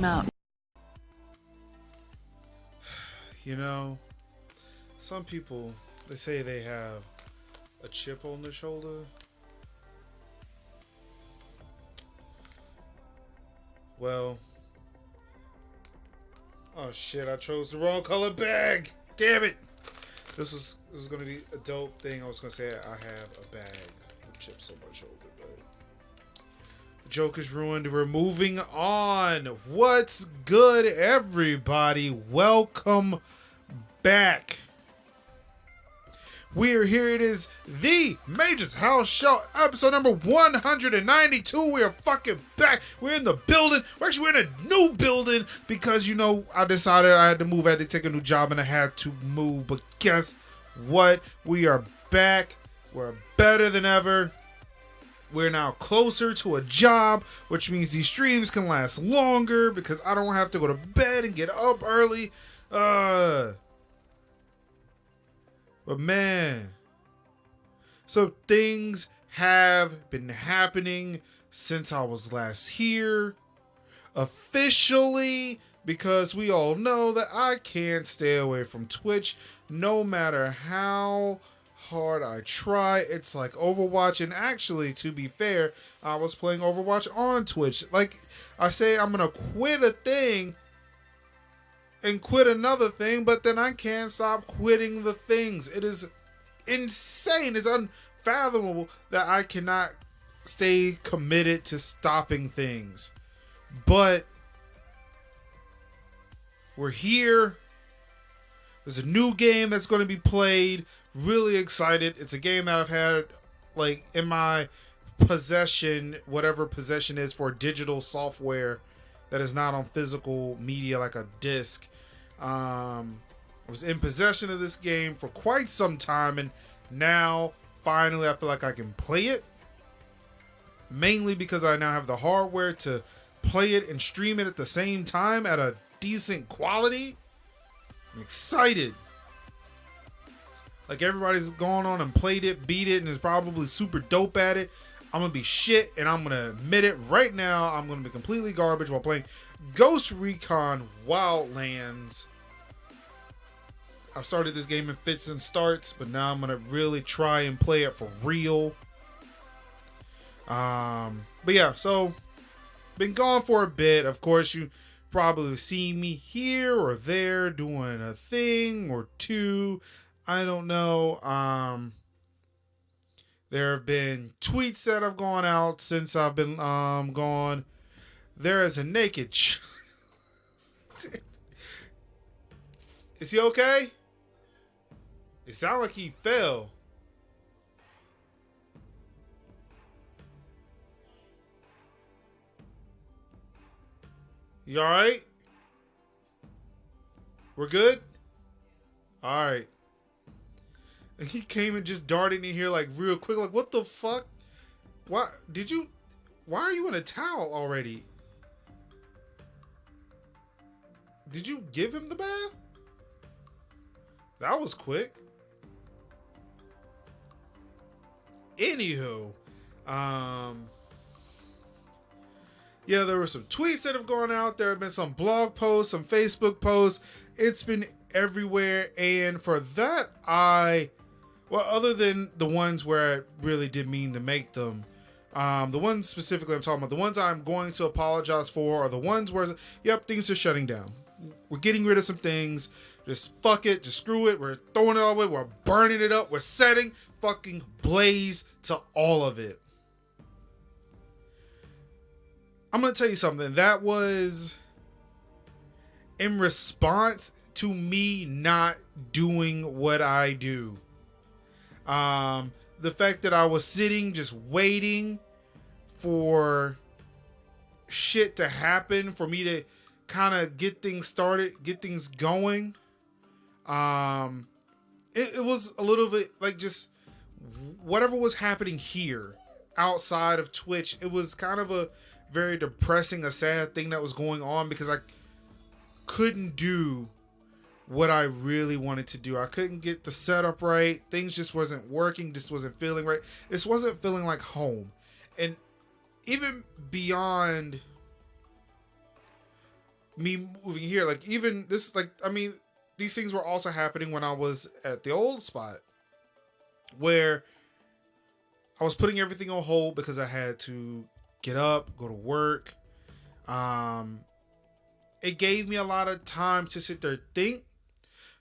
Out. You know, some people, they say they have a chip on their shoulder. Well, oh shit, I chose the wrong color bag. Damn it. This was gonna be a dope thing. I was gonna say I have a bag of chips on my shoulder, but the joke is ruined. We're moving on. What's good, everybody? Welcome back. We're here. It is the MajorsHouse show, episode number 192. We are fucking back. We're in the building. We're in a new building because, I decided I had to move. I had to take a new job and I had to move. But guess what? We are back. We're better than ever. We're now closer to a job, which means these streams can last longer because I don't have to go to bed and get up early. But man, so things have been happening since I was last here. Officially, because we all know that I can't stay away from Twitch no matter how hard I try. It's like Overwatch, and actually, to be fair, I was playing Overwatch on Twitch. Like I say, I'm gonna quit a thing and quit another thing, but then I can't stop quitting the things. It is insane. It's unfathomable that I cannot stay committed to stopping things. But we're here. There's a new game that's going to be played. Really excited. It's a game that I've had in my possession, whatever possession is for digital software that is not on physical media like a disc. I was in possession of this game for quite some time, and now finally I feel like I can play it, mainly because I now have the hardware to play it and stream it at the same time at a decent quality. I'm excited. Like, everybody's gone on and played it, beat it, and is probably super dope at it. I'm going to be shit, and I'm going to admit it right now. I'm going to be completely garbage while playing Ghost Recon Wildlands. I started this game in fits and starts, but now I'm going to really try and play it for real. But yeah, so been gone for a bit. Of course, you probably see me here or there doing a thing or two. I don't know. There have been tweets that have gone out since I've been gone. There is a naked Is he okay? It sounded like he fell. You alright? We're good? Alright. And he came and just darted in here real quick. Like, what the fuck? Why are you in a towel already? Did you give him the bath? That was quick. Anywho, yeah, there were some tweets that have gone out. There have been some blog posts, some Facebook posts. It's been everywhere. And for that, other than the ones where I really did mean to make them, the ones specifically I'm talking about, the ones I'm going to apologize for are the ones where, things are shutting down. We're getting rid of some things. Just fuck it. Just screw it. We're throwing it all away. We're burning it up. We're setting fucking blaze to all of it. I'm going to tell you something. That was in response to me not doing what I do. The fact that I was sitting just waiting for shit to happen, for me to kind of get things started, get things going. It was a little bit just whatever was happening here outside of Twitch. It was kind of a very depressing, a sad thing that was going on because I couldn't do what I really wanted to do. I couldn't get the setup right. Things just wasn't working, just wasn't feeling right. This wasn't feeling like home. And even beyond me moving here, like even this, like, I mean, these things were also happening when I was at the old spot where I was putting everything on hold because I had to get up, go to work. It gave me a lot of time to sit there, think,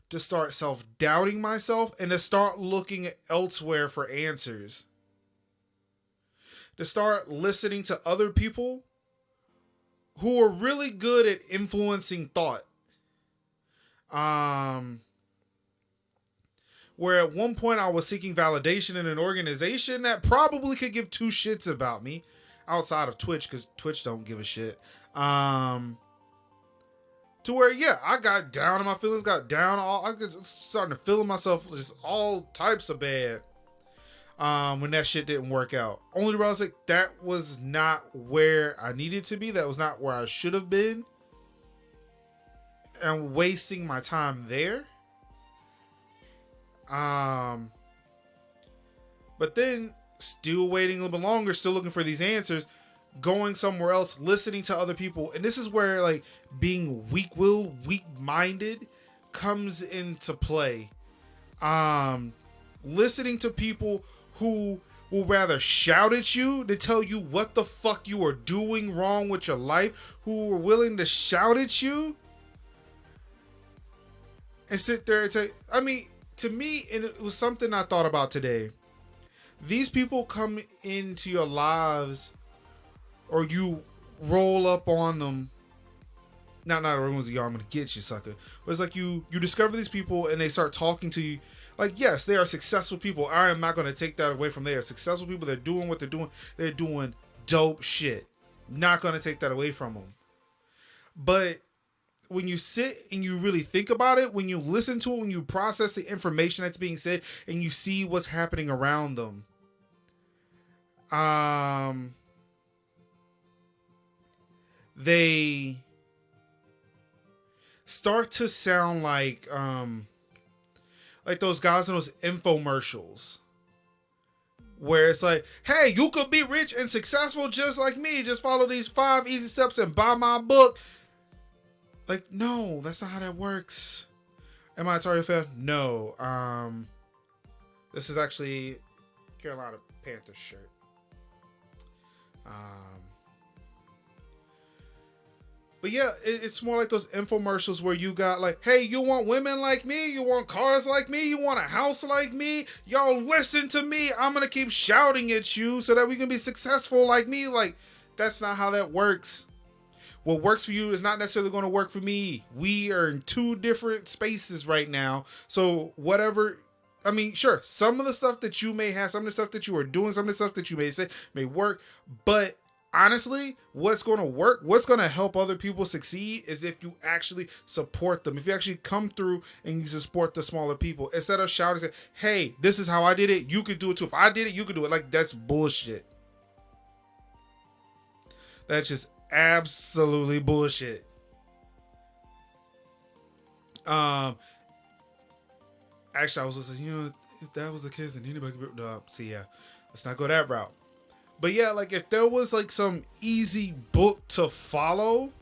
to start self-doubting myself, and to start looking elsewhere for answers. To start listening to other people who are really good at influencing thought. Where at one point I was seeking validation in an organization that probably could give two shits about me outside of Twitch, because Twitch don't give a shit. To where, yeah, I got down and my feelings got down. I was starting to feel myself just all types of bad when that shit didn't work out. Only to realize, like, that was not where I needed to be. That was not where I should have been. And I'm wasting my time there. But then still waiting a little bit longer, still looking for these answers, going somewhere else, listening to other people. And this is where, like, being weak-willed, weak-minded comes into play. Listening to people who will rather shout at you to tell you what the fuck you are doing wrong with your life, who are willing to shout at you and sit there and tell you. I mean, to me, and it was something I thought about today. These people come into your lives, or you roll up on them. Not everyone's like, yo, I'm gonna get you, sucker. But it's like you discover these people and they start talking to you. Like, yes, they are successful people. I am not gonna take that away from them. They are successful people. They're doing what they're doing. They're doing dope shit. Not gonna take that away from them. But when you sit and you really think about it, when you listen to it, when you process the information that's being said, and you see what's happening around them, they start to sound like those guys in those infomercials where it's like, hey, you could be rich and successful just like me. Just follow these 5 easy steps and buy my book. Like, no, that's not how that works. Am I a Tar Heel fan? No. This is actually Carolina Panthers shirt. But yeah, it's more like those infomercials where you got like, hey, you want women like me? You want cars like me? You want a house like me? Y'all listen to me. I'm going to keep shouting at you so that we can be successful like me. Like, that's not how that works. What works for you is not necessarily going to work for me. We are in 2 different spaces right now. So whatever, I mean, sure, some of the stuff that you may have, some of the stuff that you are doing, some of the stuff that you may say may work. But honestly, what's going to work, what's going to help other people succeed is if you actually support them. If you actually come through and you support the smaller people instead of shouting, say, hey, this is how I did it. You could do it too. If I did it, you could do it. Like, that's bullshit. That's just absolutely bullshit. Actually, I was listening, if that was the case, then anybody could be, see, yeah, let's not go that route. But yeah, like, if there was like some easy book to follow,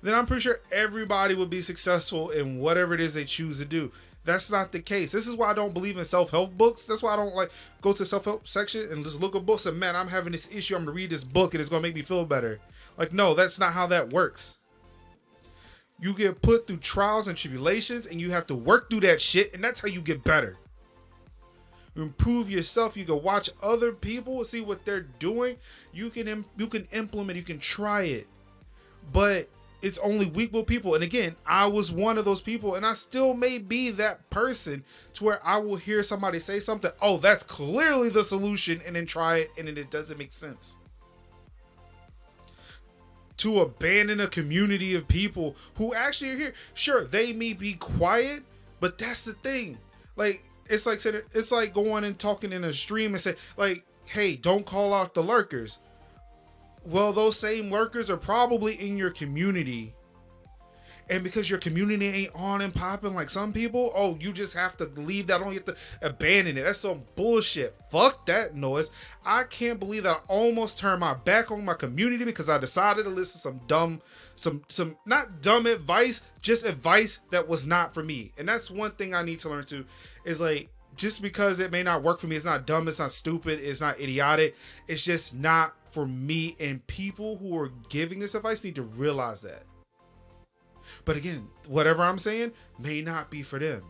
then I'm pretty sure everybody would be successful in whatever it is they choose to do. That's not the case. This is why I don't believe in self-help books. That's why I don't like go to the self-help section and just look at books and, man, I'm having this issue. I'm going to read this book and it's going to make me feel better. Like, no, that's not how that works. You get put through trials and tribulations and you have to work through that shit, and that's how you get better. You improve yourself. You can watch other people, see what they're doing. You can implement, you can try it. But it's only weak-willed people. And again, I was one of those people, and I still may be that person to where I will hear somebody say something, oh, that's clearly the solution, and then try it, and then it doesn't make sense. To abandon a community of people who actually are here. Sure, they may be quiet, but that's the thing. Like, it's like going and talking in a stream and say, like, hey, don't call out the lurkers. Well, those same lurkers are probably in your community. And because your community ain't on and popping like some people, oh, you just have to leave that on. You have to abandon it. That's some bullshit. Fuck that noise. I can't believe that I almost turned my back on my community because I decided to listen to some dumb, some not dumb advice, just advice that was not for me. And that's one thing I need to learn too, is like, just because it may not work for me, it's not dumb, it's not stupid, it's not idiotic. It's just not for me. And people who are giving this advice need to realize that. But again, whatever I'm saying may not be for them.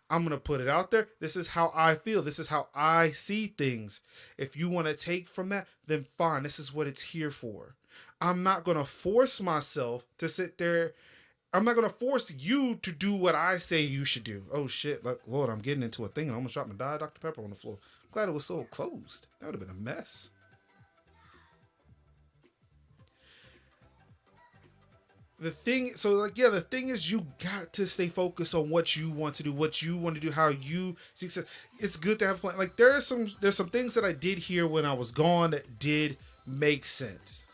I'm going to put it out there. This is how I feel. This is how I see things. If you want to take from that, then fine. This is what it's here for. I'm not going to force myself to sit there. I'm not going to force you to do what I say you should do. Oh shit. Like, Lord, I'm getting into a thing and I almost dropped my Diet Dr. Pepper on the floor. I'm glad it was so closed. That would have been a mess. The thing is you got to stay focused on what you want to do, how you success. It's good to have a plan. Like there's some things that I did here when I was gone that did make sense.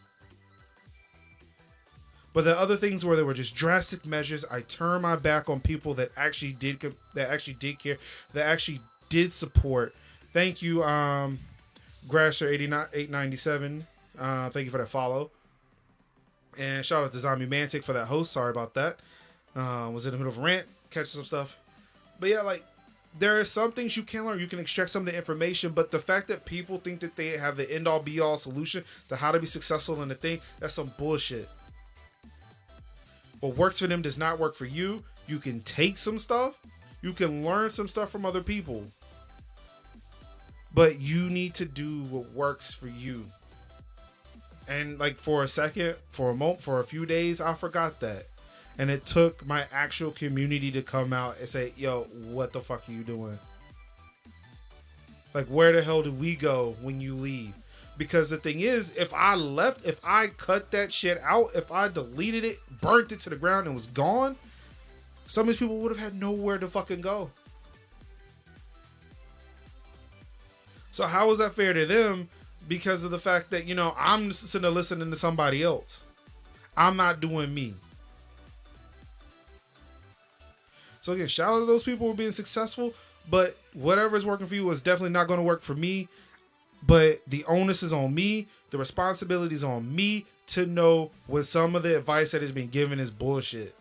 But the other things where there were just drastic measures, I turned my back on people that actually did care, that actually did support. Thank you, Grasher897. Thank you for that follow. And shout out to Zombie Mantic for that host. Sorry about that. Was in the middle of a rant, catching some stuff. But yeah, like there are some things you can learn. You can extract some of the information, but the fact that people think that they have the end all be all solution to how to be successful in the thing, that's some bullshit. What works for them does not work for you. You can take some stuff. You can learn some stuff from other people. But you need to do what works for you. And like for a second, for a moment, for a few days, I forgot that. And it took my actual community to come out and say, yo, what the fuck are you doing? Like, where the hell do we go when you leave? Because the thing is, if I cut that shit out, if I deleted it, burnt it to the ground and was gone, some of these people would have had nowhere to fucking go. So how is that fair to them? Because of the fact that, you know, I'm sitting there listening to somebody else. I'm not doing me. So again, shout out to those people who are being successful, but whatever is working for you is definitely not going to work for me. But the onus is on me. The responsibility is on me to know when some of the advice that has been given is bullshit.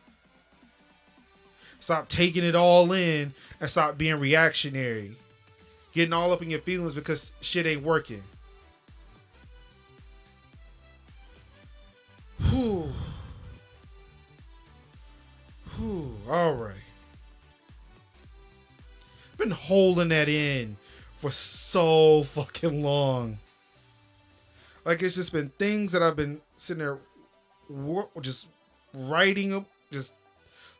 Stop taking it all in and stop being reactionary. Getting all up in your feelings because shit ain't working. Whew. All right. Been holding that in for so fucking long. Like, it's just been things that I've been sitting there just writing up, just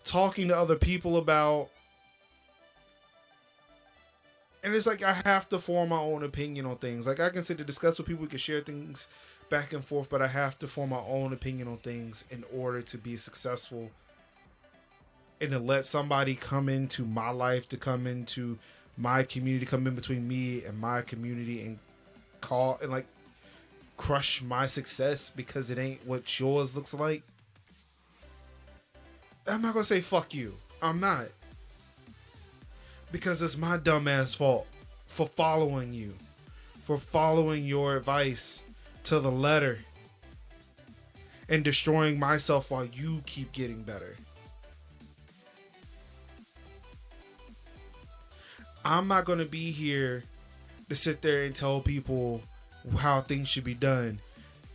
talking to other people about. And it's like I have to form my own opinion on things. Like, I can sit to discuss with people, we can share things back and forth, but I have to form my own opinion on things in order to be successful. And to let somebody come into my life, to come into my community, come in between me and my community and call and like crush my success because it ain't what yours looks like. I'm not gonna say fuck you. I'm not. Because it's my dumbass fault for following you, for following your advice to the letter and destroying myself while you keep getting better. I'm not going to be here to sit there and tell people how things should be done.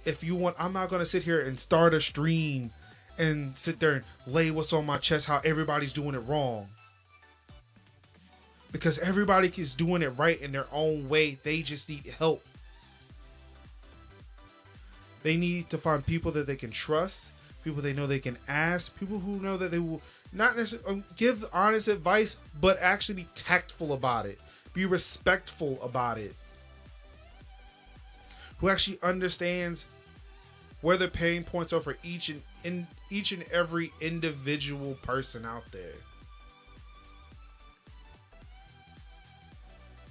If you want, I'm not going to sit here and start a stream and sit there and lay what's on my chest, how everybody's doing it wrong. Because everybody is doing it right in their own way. They just need help. They need to find people that they can trust, people they know they can ask, people who know that they will not necessarily give honest advice, but actually be tactful about it. Be respectful about it. Who actually understands where the pain points are for each and every individual person out there.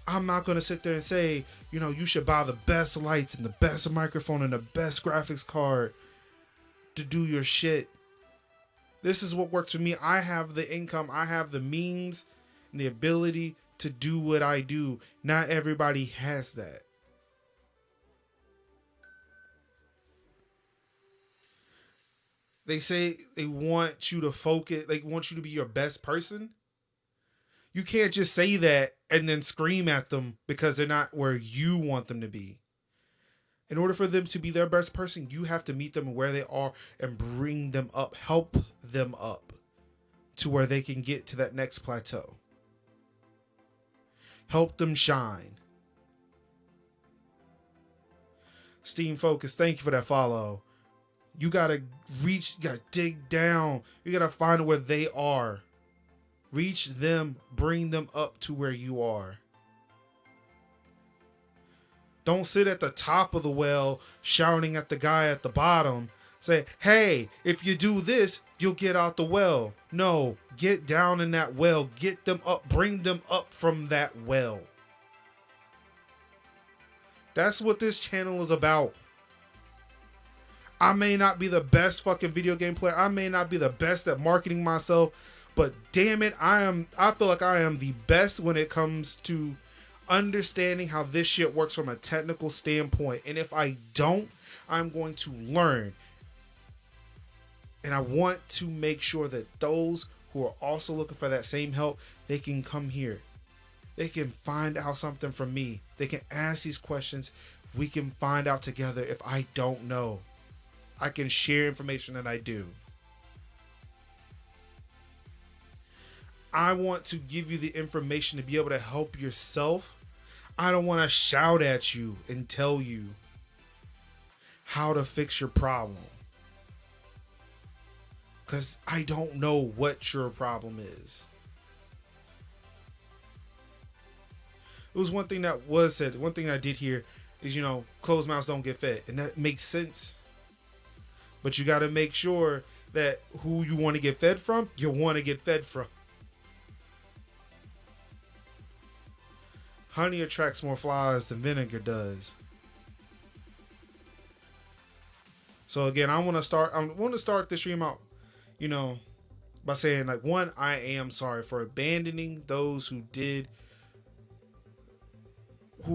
I'm not going to sit there and say, you know, you should buy the best lights and the best microphone and the best graphics card to do your shit. This is what works for me. I have the income. I have the means and the ability to do what I do. Not everybody has that. They say they want you to focus. They want you to be your best person. You can't just say that and then scream at them because they're not where you want them to be. In order for them to be their best person, you have to meet them where they are and bring them up, help them up to where they can get to that next plateau. Help them shine. Steam Focus, thank you for that follow. You gotta reach, you gotta dig down. You gotta find where they are. Reach them, bring them up to where you are. Don't sit at the top of the well shouting at the guy at the bottom. Say, hey, if you do this, you'll get out the well. No, get down in that well. Get them up. Bring them up from that well. That's what this channel is about. I may not be the best fucking video game player. I may not be the best at marketing myself. But damn it, I feel like I am the best when it comes to understanding how this shit works from a technical standpoint. And if I don't, I'm going to learn. And I want to make sure that those who are also looking for that same help, they can come here. They can find out something from me. They can ask these questions. We can find out together if I don't know. I can share information that I do. I want to give you the information to be able to help yourself. I don't want to shout at you and tell you how to fix your problem. Because I don't know what your problem is. It was one thing that was said. One thing I did hear is, closed mouths don't get fed. And that makes sense. But you got to make sure that who you want to get fed from, you want to get fed from. Honey attracts more flies than vinegar does. So again, I want to start this stream out, by saying, like, one, I am sorry for abandoning those who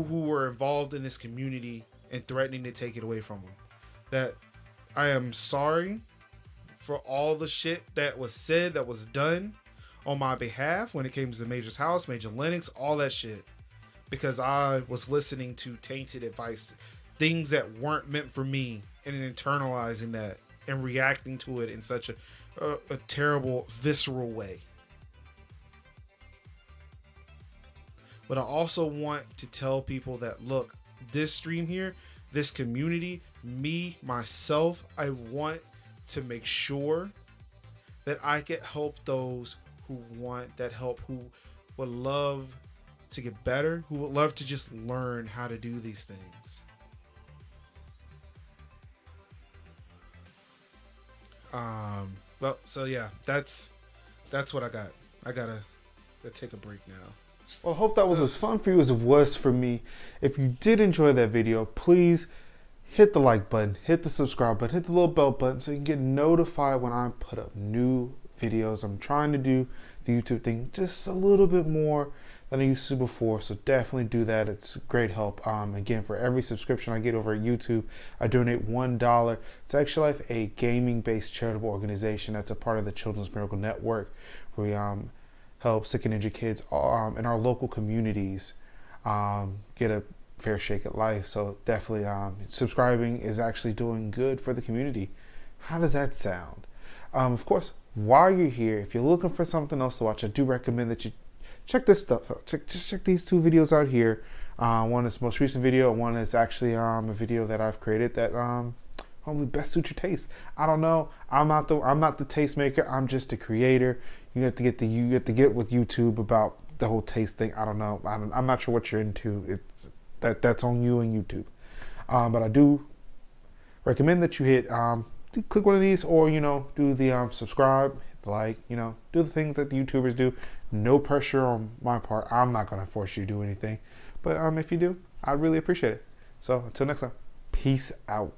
were involved in this community and threatening to take it away from them. That I am sorry for all the shit that was said, that was done on my behalf when it came to MajorsHouse, Major Linux, all that shit. Because I was listening to tainted advice, things that weren't meant for me, and internalizing that and reacting to it in such a terrible, visceral way. But I also want to tell people that, look, this stream here, this community, me, myself, I want to make sure that I can help those who want that help, who would love to get better, who would love to just learn how to do these things. Well, so yeah, that's what I got. I gotta take a break now. Well, I hope that was as fun for you as it was for me. If you did enjoy that video, please hit the like button, hit the subscribe button, hit the little bell button so you can get notified when I put up new videos. I'm trying to do the YouTube thing just a little bit more than I used to before, so definitely do that. It's great help. Again, for every subscription I get over at YouTube, I donate $1 to Extra Life, a gaming-based charitable organization that's a part of the Children's Miracle Network, where we help sick and injured kids in our local communities get a fair shake at life. So definitely subscribing is actually doing good for the community. How does that sound? Of course, while you're here, if you're looking for something else to watch, I do recommend that you check this stuff out. Just check these two videos out here. One is the most recent video. One is actually a video that I've created that hopefully best suits your taste. I don't know. I'm not the tastemaker. I'm just a creator. You have to get with YouTube about the whole taste thing. I don't know. I'm not sure what you're into. That's on you and YouTube. But I do recommend that you hit click one of these, or do the subscribe, hit the like, do the things that the YouTubers do. No pressure on my part. I'm not going to force you to do anything. But if you do, I'd really appreciate it. So until next time, peace out.